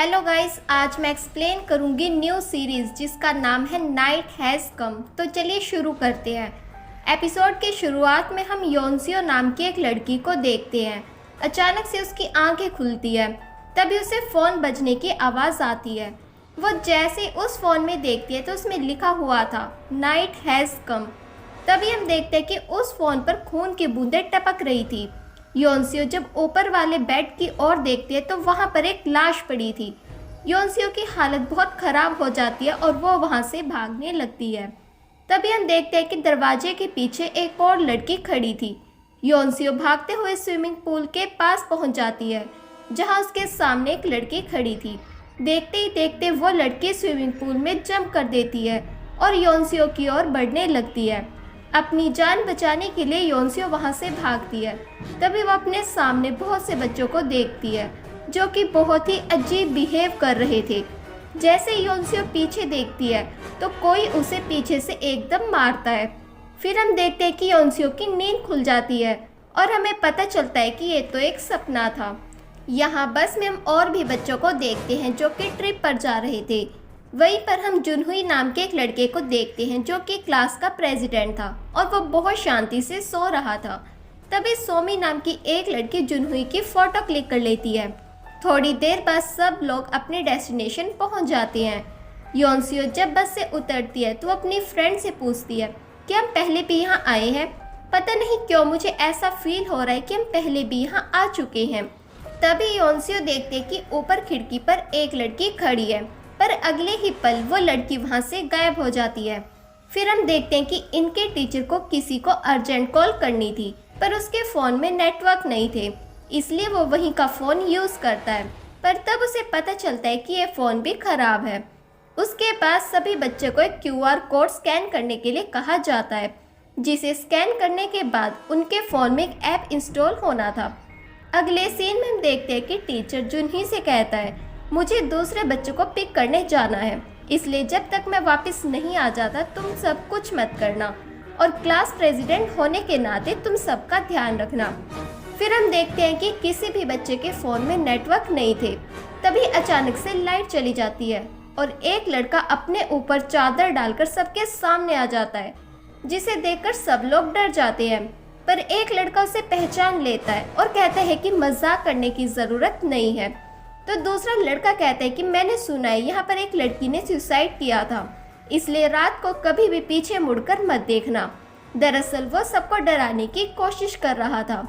Hello guys, आज मैं explain करूंगी न्यू सीरीज जिसका नाम है नाइट हैज़ कम। तो चलिए शुरू करते हैं। एपिसोड की शुरुआत में हम योनसियो नाम की एक लड़की को देखते हैं। अचानक से उसकी आंखें खुलती है, तभी उसे फ़ोन बजने की आवाज़ आती है। वो जैसे उस फ़ोन में देखती है तो उसमें लिखा हुआ था नाइट हैज़ कम। तभी हम देखते हैं कि उस फ़ोन पर खून की बूंदें टपक रही थी। योनसियो जब ऊपर वाले बेड की ओर देखती है तो वहां पर एक लाश पड़ी थी। योनसियो की हालत बहुत खराब हो जाती है और वो वहां से भागने लगती है। तभी हम देखते हैं कि दरवाजे के पीछे एक और लड़की खड़ी थी। योनसियो भागते हुए स्विमिंग पूल के पास पहुंच जाती है, जहां उसके सामने एक लड़की खड़ी थी। देखते ही देखते वो लड़की स्विमिंग पूल में जंप कर देती है और योनसियो की ओर बढ़ने लगती है। अपनी जान बचाने के लिए योनसियो वहां से भागती है। तभी वो अपने सामने बहुत से बच्चों को देखती है जो कि बहुत ही अजीब बिहेव कर रहे थे। जैसे योनसियो पीछे देखती है तो कोई उसे पीछे से एकदम मारता है। फिर हम देखते हैं कि योनसियो की नींद खुल जाती है और हमें पता चलता है कि ये तो एक सपना था। यहाँ बस में हम और भी बच्चों को देखते हैं जो कि ट्रिप पर जा रहे थे। वहीं पर हम जुनहुई नाम के एक लड़के को देखते हैं जो कि क्लास का प्रेसिडेंट था और वो बहुत शांति से सो रहा था। तभी सोमी नाम की एक लड़की जुनहुई की फोटो क्लिक कर लेती है। थोड़ी देर बाद सब लोग अपने डेस्टिनेशन पहुंच जाते हैं। योनसियो जब बस से उतरती है तो अपनी फ्रेंड से पूछती है कि हम पहले भी यहाँ आए हैं। पता नहीं क्यों मुझे ऐसा फील हो रहा है कि हम पहले भी यहाँ आ चुके हैं। तभी योनसियो देखते कि ऊपर खिड़की पर एक लड़की खड़ी है, पर अगले ही पल वो लड़की वहां से गायब हो जाती है। फिर हम देखते हैं कि इनके टीचर को किसी को अर्जेंट कॉल करनी थी, पर उसके फ़ोन में नेटवर्क नहीं थे, इसलिए वो वहीं का फ़ोन यूज़ करता है। पर तब उसे पता चलता है कि ये फ़ोन भी ख़राब है। उसके बाद सभी बच्चों को एक QR कोड स्कैन करने के लिए कहा जाता है, जिसे स्कैन करने के बाद उनके फ़ोन में एक ऐप इंस्टॉल होना था। अगले सीन में हम देखते हैं कि टीचर जुनही से कहता है मुझे दूसरे बच्चों को पिक करने जाना है, इसलिए जब तक मैं वापस नहीं आ जाता तुम सब कुछ मत करना और क्लास प्रेसिडेंट होने के नाते तुम सबका ध्यान रखना। फिर हम देखते हैं कि किसी भी बच्चे के फ़ोन में नेटवर्क नहीं थे। तभी अचानक से लाइट चली जाती है और एक लड़का अपने ऊपर चादर डालकर सबके सामने आ जाता है, जिसे देखकर सब लोग डर जाते हैं। पर एक लड़का उसे पहचान लेता है और कहता है कि मजाक करने की ज़रूरत नहीं है। तो दूसरा लड़का कहता है कि मैंने सुना है यहाँ पर एक लड़की ने सुसाइड किया था, इसलिए रात को कभी भी पीछे मुड़कर मत देखना। दरअसल वो सबको डराने की कोशिश कर रहा था।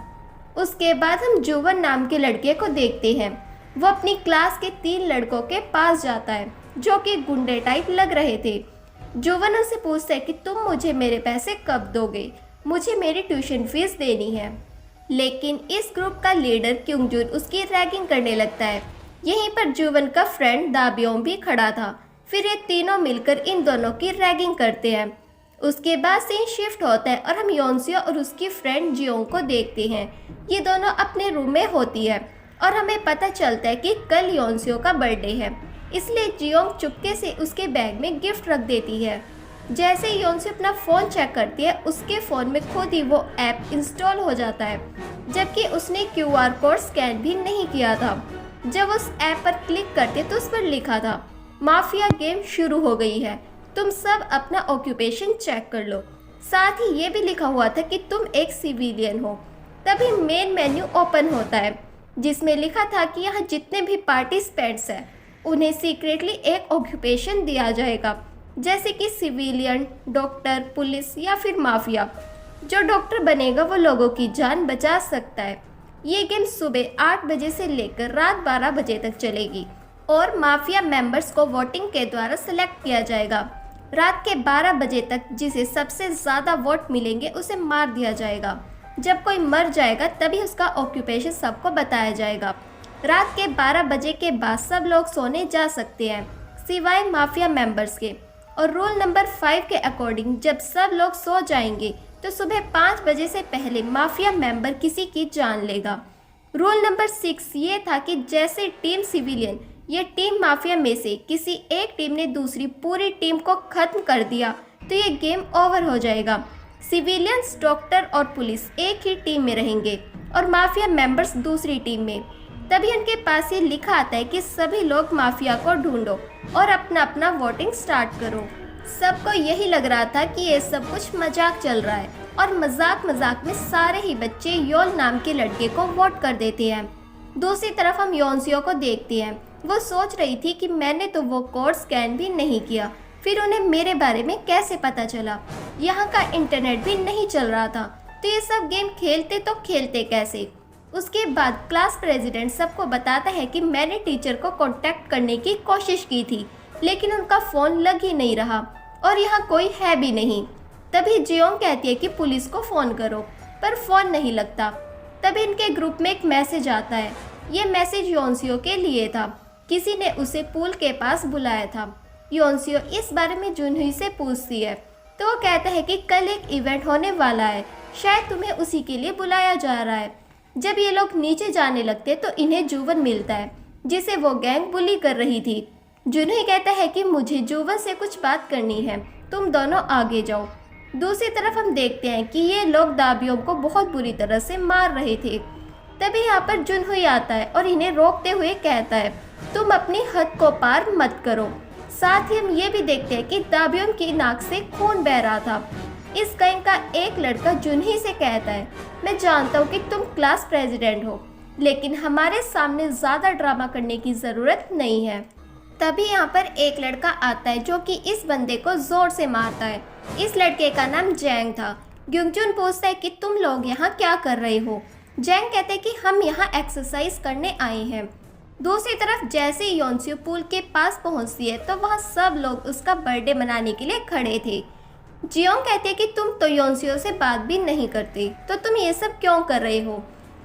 उसके बाद हम जुवन नाम के लड़के को देखते हैं। वो अपनी क्लास के 3 लड़कों के पास जाता है जो कि गुंडे टाइप लग रहे थे। जुवन उनसे पूछता है कि तुम मुझे मेरे पैसे कब दोगे, मुझे मेरी ट्यूशन फीस देनी है। लेकिन इस ग्रुप का लीडर क्युंगजुन उसकी रैगिंग करने लगता है। यहीं पर जुवन का फ्रेंड दाबियोंग भी खड़ा था। फिर ये तीनों मिलकर इन दोनों की रैगिंग करते हैं। उसके बाद सीन शिफ्ट होता है और हम योनसियो और उसकी फ्रेंड जियोंग को देखते हैं। ये दोनों अपने रूम में होती है और हमें पता चलता है कि कल योनसियो का बर्थडे है, इसलिए जियोंग चुपके से उसके बैग में गिफ्ट रख देती है। जैसे ही योनसियो अपना फ़ोन चेक करती है, उसके फ़ोन में खुद ही वो ऐप इंस्टॉल हो जाता है, जबकि उसने QR कोड स्कैन भी नहीं किया था। जब उस ऐप पर क्लिक करते तो उस पर लिखा था माफिया गेम शुरू हो गई है, तुम सब अपना ऑक्यूपेशन चेक कर लो। साथ ही ये भी लिखा हुआ था कि तुम एक सिविलियन हो। तभी मेन मेन्यू ओपन होता है, जिसमें लिखा था कि यहाँ जितने भी पार्टिसिपेंट्स हैं उन्हें सीक्रेटली एक ऑक्यूपेशन दिया जाएगा, जैसे कि सिविलियन, डॉक्टर, पुलिस या फिर माफिया। जो डॉक्टर बनेगा वो लोगों की जान बचा सकता है। ये गेम सुबह 8 बजे से लेकर रात 12 बजे तक चलेगी और माफिया मेंबर्स को वोटिंग के द्वारा सिलेक्ट किया जाएगा। रात के 12 बजे तक जिसे सबसे ज़्यादा वोट मिलेंगे उसे मार दिया जाएगा। जब कोई मर जाएगा तभी उसका ऑक्यूपेशन सबको बताया जाएगा। रात के 12 बजे के बाद सब लोग सोने जा सकते हैं सिवाय माफिया मेंबर्स के। और रूल नंबर 5 के अकॉर्डिंग जब सब लोग सो जाएंगे तो सुबह 5 बजे से पहले माफिया मेंबर किसी की जान लेगा। रूल नंबर 6 ये था कि जैसे टीम सिविलियन या टीम माफिया में से किसी एक टीम ने दूसरी पूरी टीम को खत्म कर दिया तो ये गेम ओवर हो जाएगा। सिविलियंस, डॉक्टर और पुलिस एक ही टीम में रहेंगे और माफिया मेंबर्स दूसरी टीम में। तभी उनके पास ये लिखा आता है कि सभी लोग माफिया को ढूंढो और अपना अपना वोटिंग स्टार्ट करो। सबको यही लग रहा था कि ये सब कुछ मजाक चल रहा है और मजाक मजाक में सारे ही बच्चे योल नाम के लड़के को वोट कर देते हैं। दूसरी तरफ हम योनसियो को देखते हैं। वो सोच रही थी कि मैंने तो वो कोड स्कैन भी नहीं किया, फिर उन्हें मेरे बारे में कैसे पता चला। यहाँ का इंटरनेट भी नहीं चल रहा था, तो ये सब गेम खेलते तो खेलते कैसे। उसके बाद क्लास प्रेसिडेंट सबको बताता है कि मैंने टीचर को कांटेक्ट करने की कोशिश की थी, लेकिन उनका फ़ोन लग ही नहीं रहा और यहाँ कोई है भी नहीं। तभी जियोंग कहती है कि पुलिस को फ़ोन करो, पर फ़ोन नहीं लगता। तभी इनके ग्रुप में एक मैसेज आता है। ये मैसेज योनसियो के लिए था। किसी ने उसे पूल के पास बुलाया था। योनसियो इस बारे में जुनहुई से पूछती है, तो वो कहता है कि कल एक इवेंट होने वाला है, शायद तुम्हें उसी के लिए बुलाया जा रहा है। जब ये लोग नीचे जाने लगते तो इन्हें जुवन मिलता है, जिसे वो गैंग बुली कर रही थी। जुनहुई कहता है कि मुझे जुवन से कुछ बात करनी है, तुम दोनों आगे जाओ। दूसरी तरफ हम देखते हैं कि ये लोग दाबियों को बहुत बुरी तरह से मार रहे थे। तभी यहाँ पर जुनहुई आता है और इन्हें रोकते हुए कहता है, तुम अपनी हद को पार मत करो। साथ ही हम ये भी देखते हैं कि दाबियों की नाक से खून बह रहा था। इस गैंग का एक लड़का जुनही से कहता है, मैं जानता हूँ कि तुम क्लास प्रेसिडेंट हो, लेकिन हमारे सामने ज़्यादा ड्रामा करने की ज़रूरत नहीं है। तभी यहाँ पर एक लड़का आता है जो कि इस बंदे को जोर से मारता है। इस लड़के का नाम जैंग था। ग्युंगचुन पूछता है कि तुम लोग यहाँ क्या कर रहे हो। जैंग कहते हैं कि हम यहाँ एक्सरसाइज करने आए हैं। दूसरी तरफ जैसे ही योनसियो पूल के पास पहुँचती है तो वहाँ सब लोग उसका बर्थडे मनाने के लिए खड़े थे। जियोंग कहते हैं कि तुम तो योनसियो से बात भी नहीं करते, तो तुम ये सब क्यों कर रहे हो।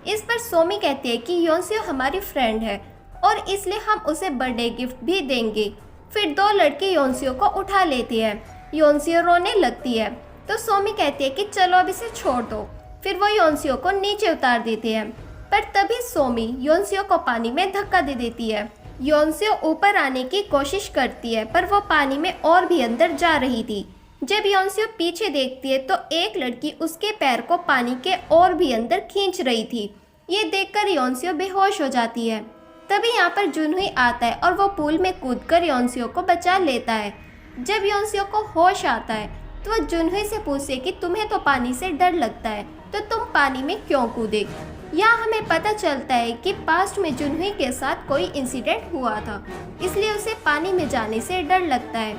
इस पर सोमी कहती है कि योनसियो हमारी फ्रेंड है और इसलिए हम उसे बर्थडे गिफ्ट भी देंगे। फिर दो लड़के योनसियो को उठा लेते हैं। योनसियो रोने लगती है तो सोमी कहती है कि चलो अब इसे छोड़ दो। फिर वो योनसियो को नीचे उतार देते हैं, पर तभी सोमी योनसियो को पानी में धक्का दे देती है। योनसियो ऊपर आने की कोशिश करती है, पर वो पानी में और भी अंदर जा रही थी। जब योनसियो पीछे देखती है तो एक लड़की उसके पैर को पानी के और भी अंदर खींच रही थी। ये देखकर योनसियो बेहोश हो जाती है। तभी यहाँ पर जुनहुई आता है और वो पूल में कूदकर योनसियो को बचा लेता है। जब योनसियो को होश आता है तो वह जुनहुई से पूछे कि तुम्हें तो पानी से डर लगता है, तो तुम पानी में क्यों कूदे। यहाँ हमें पता चलता है कि पास्ट में जुनहुई के साथ कोई इंसिडेंट हुआ था, इसलिए उसे पानी में जाने से डर लगता है।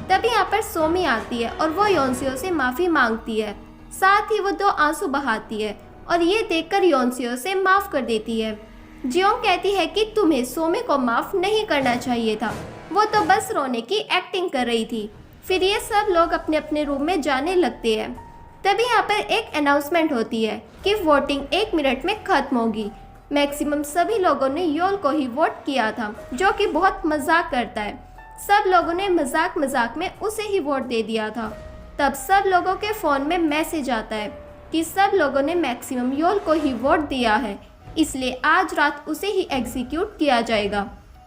तभी यहाँ पर सोमी आती है और वो योनसियो से माफ़ी मांगती है। साथ ही वो 2 आंसू बहाती है और ये देखकर योनसियो से माफ़ कर देती है। जियोंग कहती है कि तुम्हें सोमी को माफ़ नहीं करना चाहिए था, वो तो बस रोने की एक्टिंग कर रही थी। फिर ये सब लोग अपने अपने रूम में जाने लगते हैं। तभी यहाँ पर एक अनाउंसमेंट होती है कि वोटिंग 1 मिनट में ख़त्म होगी। मैक्सिमम सभी लोगों ने योल को ही वोट किया था, जो कि बहुत मजाक करता है। सब लोगों ने मजाक मजाक में उसे ही वोट दे दिया था। तब सब लोगों के फ़ोन में मैसेज आता है कि सब लोगों ने मैक्सिमम योल को ही वोट दिया है, इसलिए आज रात उसे ही एग्जीक्यूट किया जाएगा।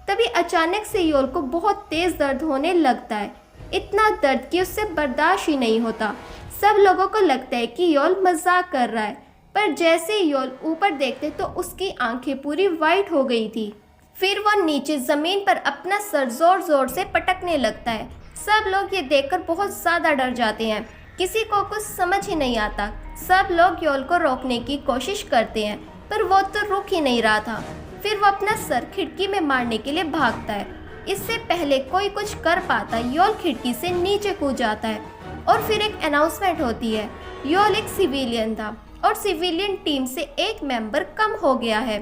तभी अचानक से योल को बहुत तेज़ दर्द होने लगता है, इतना दर्द कि उससे बर्दाश्त ही नहीं होता। सब लोगों को लगता है कि योल मजाक कर रहा है, पर जैसे योल ऊपर देखते तो उसकी आंखें पूरी वाइट हो गई थी। फिर वो नीचे ज़मीन पर अपना सर जोर जोर से पटकने लगता है। सब लोग ये देखकर बहुत ज़्यादा डर जाते हैं। किसी को कुछ समझ ही नहीं आता। सब लोग योल को रोकने की कोशिश करते हैं, पर वो तो रुक ही नहीं रहा था। फिर वो अपना सर खिड़की में मारने के लिए भागता है। इससे पहले कोई कुछ कर पाता, योल खिड़की से नीचे कूद जाता है। और फिर एक अनाउंसमेंट होती है। योल एक सिविलियन था और सिविलियन टीम से एक मेंबर कम हो गया है।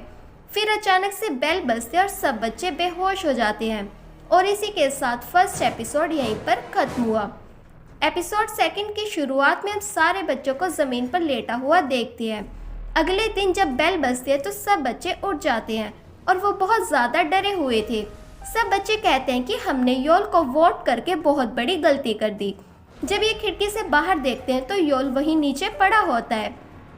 फिर अचानक से बेल बजते और सब बच्चे बेहोश हो जाते हैं। और इसी के साथ फर्स्ट एपिसोड यहीं पर खत्म हुआ। एपिसोड 2 की शुरुआत में हम सारे बच्चों को ज़मीन पर लेटा हुआ देखते हैं। अगले दिन जब बेल बजती है तो सब बच्चे उठ जाते हैं और वो बहुत ज़्यादा डरे हुए थे। सब बच्चे कहते हैं कि हमने योल को वोट करके बहुत बड़ी गलती कर दी। जब ये खिड़की से बाहर देखते हैं तो योल वहीं नीचे पड़ा होता है।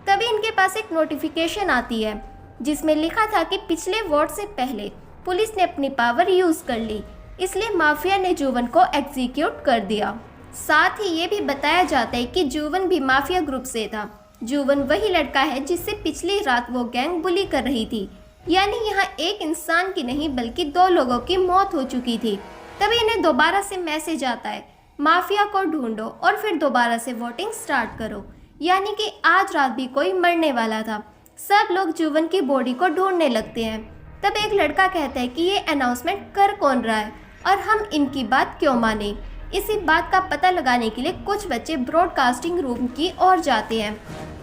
तभी इनके पास एक नोटिफिकेशन आती है जिसमें लिखा था कि पिछले वोट से पहले पुलिस ने अपनी पावर यूज़ कर ली, इसलिए माफिया ने जुवन को एग्जीक्यूट कर दिया। साथ ही ये भी बताया जाता है कि जुवन भी माफिया ग्रुप से था। जुवन वही लड़का है जिससे पिछली रात वो गैंग बुली कर रही थी। यानी यहाँ एक इंसान की नहीं बल्कि 2 लोगों की मौत हो चुकी थी। तभी इन्हें दोबारा से मैसेज आता है, माफिया को ढूंढो और फिर दोबारा से वोटिंग स्टार्ट करो। यानी कि आज रात भी कोई मरने वाला था। सब लोग जुवन की बॉडी को ढूंढने लगते हैं। तब एक लड़का कहता है कि ये अनाउंसमेंट कर कौन रहा है और हम इनकी बात क्यों माने। इसी बात का पता लगाने के लिए कुछ बच्चे ब्रॉडकास्टिंग रूम की ओर जाते हैं।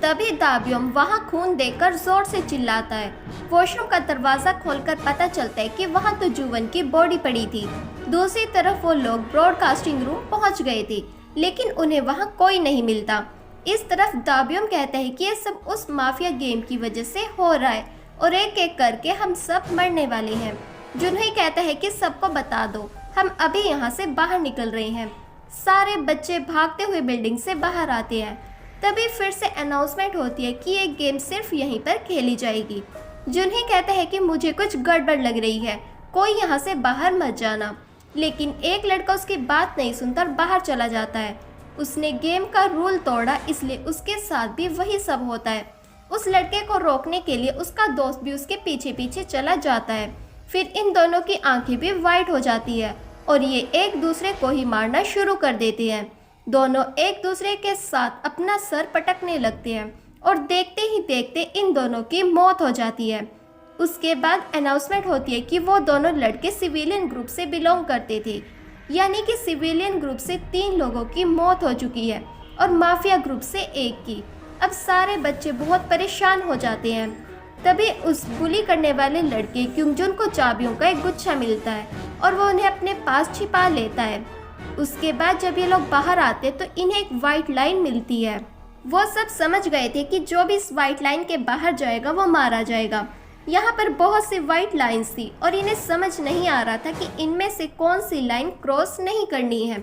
तभी दाबियोम वहां खून देखकर जोर से चिल्लाता है। वॉशरूम का दरवाजा खोलकर पता चलता है कि वहां तो जुवन की बॉडी पड़ी थी। दूसरी तरफ वो लोग ब्रॉडकास्टिंग रूम पहुंच गए थे, लेकिन उन्हें वहां कोई नहीं मिलता। इस तरफ दाबियोम कहता है कि ये सब उस माफिया गेम की वजह से हो रहा है और एक एक करके हम सब मरने वाले हैं। जुनही कहता है कि सबको बता दो, हम अभी यहाँ से बाहर निकल रहे हैं। सारे बच्चे भागते हुए बिल्डिंग से बाहर आते हैं। तभी फिर से अनाउंसमेंट होती है कि ये गेम सिर्फ यहीं पर खेली जाएगी। जुनही कहता है कि मुझे कुछ गड़बड़ लग रही है, कोई यहाँ से बाहर मत जाना। लेकिन एक लड़का उसकी बात नहीं सुनकर बाहर चला जाता है। उसने गेम का रूल तोड़ा, इसलिए उसके साथ भी वही सब होता है। उस लड़के को रोकने के लिए उसका दोस्त भी उसके पीछे पीछे चला जाता है। फिर इन दोनों की आंखें भी वाइट हो जाती है और ये एक दूसरे को ही मारना शुरू कर देते हैं। दोनों एक दूसरे के साथ अपना सर पटकने लगते हैं और देखते ही देखते इन दोनों की मौत हो जाती है। उसके बाद अनाउंसमेंट होती है कि वो दोनों लड़के सिविलियन ग्रुप से बिलोंग करते थे। यानी कि सिविलियन ग्रुप से 3 लोगों की मौत हो चुकी है और माफिया ग्रुप से 1 की। अब सारे बच्चे बहुत परेशान हो जाते हैं। तभी उस बुली करने वाले लड़के क्योंगजुन को चाबियों का एक गुच्छा मिलता है और वो उन्हें अपने पास छिपा लेता है। उसके बाद जब ये लोग बाहर आते तो इन्हें एक वाइट लाइन मिलती है। वो सब समझ गए थे कि जो भी इस वाइट लाइन के बाहर जाएगा वो मारा जाएगा। यहाँ पर बहुत सी वाइट लाइन्स थी और इन्हें समझ नहीं आ रहा था कि इनमें से कौन सी लाइन क्रॉस नहीं करनी है।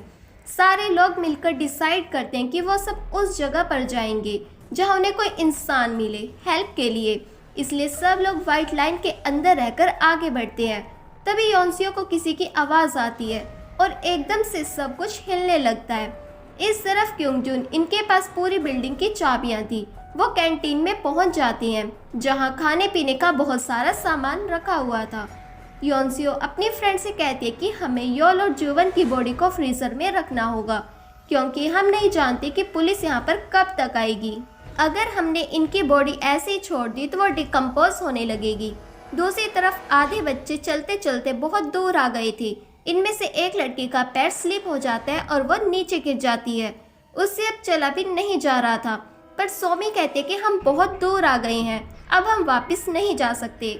सारे लोग मिलकर डिसाइड करते हैं कि वो सब उस जगह पर जाएंगे जहाँ उन्हें कोई इंसान मिले हेल्प के लिए। इसलिए सब लोग वाइट लाइन के अंदर रहकर आगे बढ़ते हैं। तभी योंसियो को किसी की आवाज़ आती है और एकदम से सब कुछ हिलने लगता है। इस तरफ क्योंगजुन, इनके पास पूरी बिल्डिंग की चाबियां थी। वो कैंटीन में पहुंच जाती हैं जहां खाने पीने का बहुत सारा सामान रखा हुआ था। योंसियो अपनी फ्रेंड से कहती है कि हमें योल और जुवन की बॉडी को फ्रीजर में रखना होगा क्योंकि हम नहीं जानते कि पुलिस यहाँ पर कब तक आएगी। अगर हमने इनकी बॉडी ऐसे ही छोड़ दी तो वो डिकम्पोज होने लगेगी। दूसरी तरफ आधे बच्चे चलते चलते बहुत दूर आ गए थे। इनमें से एक लड़की का पैर स्लिप हो जाता है और वो नीचे गिर जाती है। उससे अब चला भी नहीं जा रहा था, पर सोमी कहते कि हम बहुत दूर आ गए हैं, अब हम वापस नहीं जा सकते।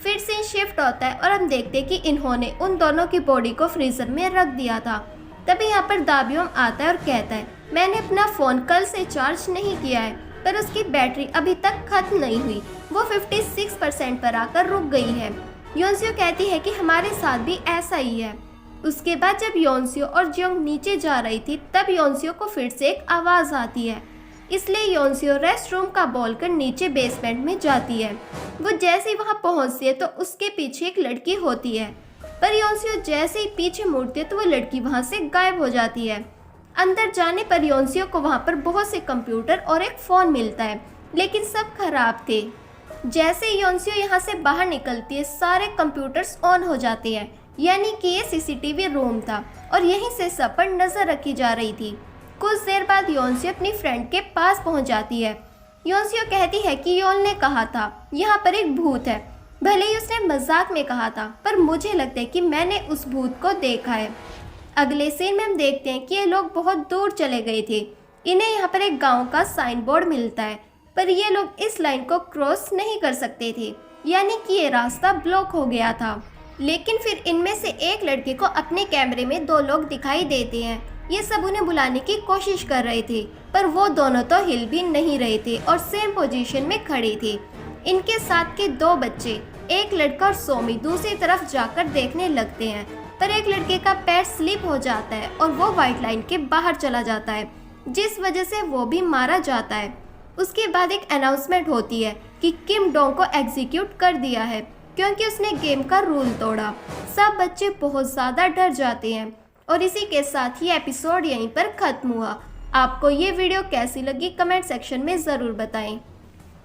फिर से शिफ्ट होता है और हम देखते कि इन्होंने उन दोनों की बॉडी को फ्रीजर में रख दिया था। तभी यहाँ पर दाबियोम आता है और कहता है, मैंने अपना फ़ोन कल से चार्ज नहीं किया है पर उसकी बैटरी अभी तक खत्म नहीं हुई, वो 56% पर आकर रुक गई है। योंसियो कहती है कि हमारे साथ भी ऐसा ही है। उसके बाद जब योंसियो और जियोंग नीचे जा रही थी तब योंसियो को फिर से एक आवाज़ आती है। इसलिए योंसियो रेस्ट रूम का बोलकर नीचे बेसमेंट में जाती है। वो जैसे ही वहां पहुंचती है तो उसके पीछे एक लड़की होती है, पर योंसियो जैसे ही पीछे मुड़ती है तो वो लड़की वहां से गायब हो जाती है। अंदर जाने पर योंसियो को वहां पर बहुत से कंप्यूटर और एक फ़ोन मिलता है, लेकिन सब खराब थे। जैसे ही योंसियो यहाँ से बाहर निकलती है सारे कंप्यूटर्स ऑन हो जाते हैं, यानी कि ये सीसीटीवी रूम था और यहीं से सब पर नज़र रखी जा रही थी। कुछ देर बाद योंसियो अपनी फ्रेंड के पास पहुंच जाती है। योंसियो कहती है कि योल ने कहा था यहाँ पर एक भूत है। भले ही उसने मजाक में कहा था, पर मुझे लगता है कि मैंने उस भूत को देखा है। अगले सीन में हम देखते हैं कि ये लोग बहुत दूर चले गए थे। इन्हें यहाँ पर एक गाँव का साइन बोर्ड मिलता है, पर ये लोग इस लाइन को क्रॉस नहीं कर सकते थे, यानी कि ये रास्ता ब्लॉक हो गया था। लेकिन फिर इनमें से एक लड़के को अपने कैमरे में 2 लोग दिखाई देते हैं। ये सब उन्हें बुलाने की कोशिश कर रहे थे, पर वो दोनों तो हिल भी नहीं रहे थे और सेम पोजीशन में खड़े थे। इनके साथ के 2 बच्चे, एक लड़का और सोमी, दूसरी तरफ जाकर देखने लगते हैं, पर एक लड़के का पैर स्लिप हो जाता है और वो वाइट लाइन के बाहर चला जाता है, जिस वजह से वो भी मारा जाता है। उसके बाद एक अनाउंसमेंट होती है कि किम डोंग को एग्जीक्यूट कर दिया है क्योंकि उसने गेम का रूल तोड़ा। सब बच्चे बहुत ज़्यादा डर जाते हैं और इसी के साथ ही एपिसोड यहीं पर ख़त्म हुआ। आपको ये वीडियो कैसी लगी कमेंट सेक्शन में ज़रूर बताएं।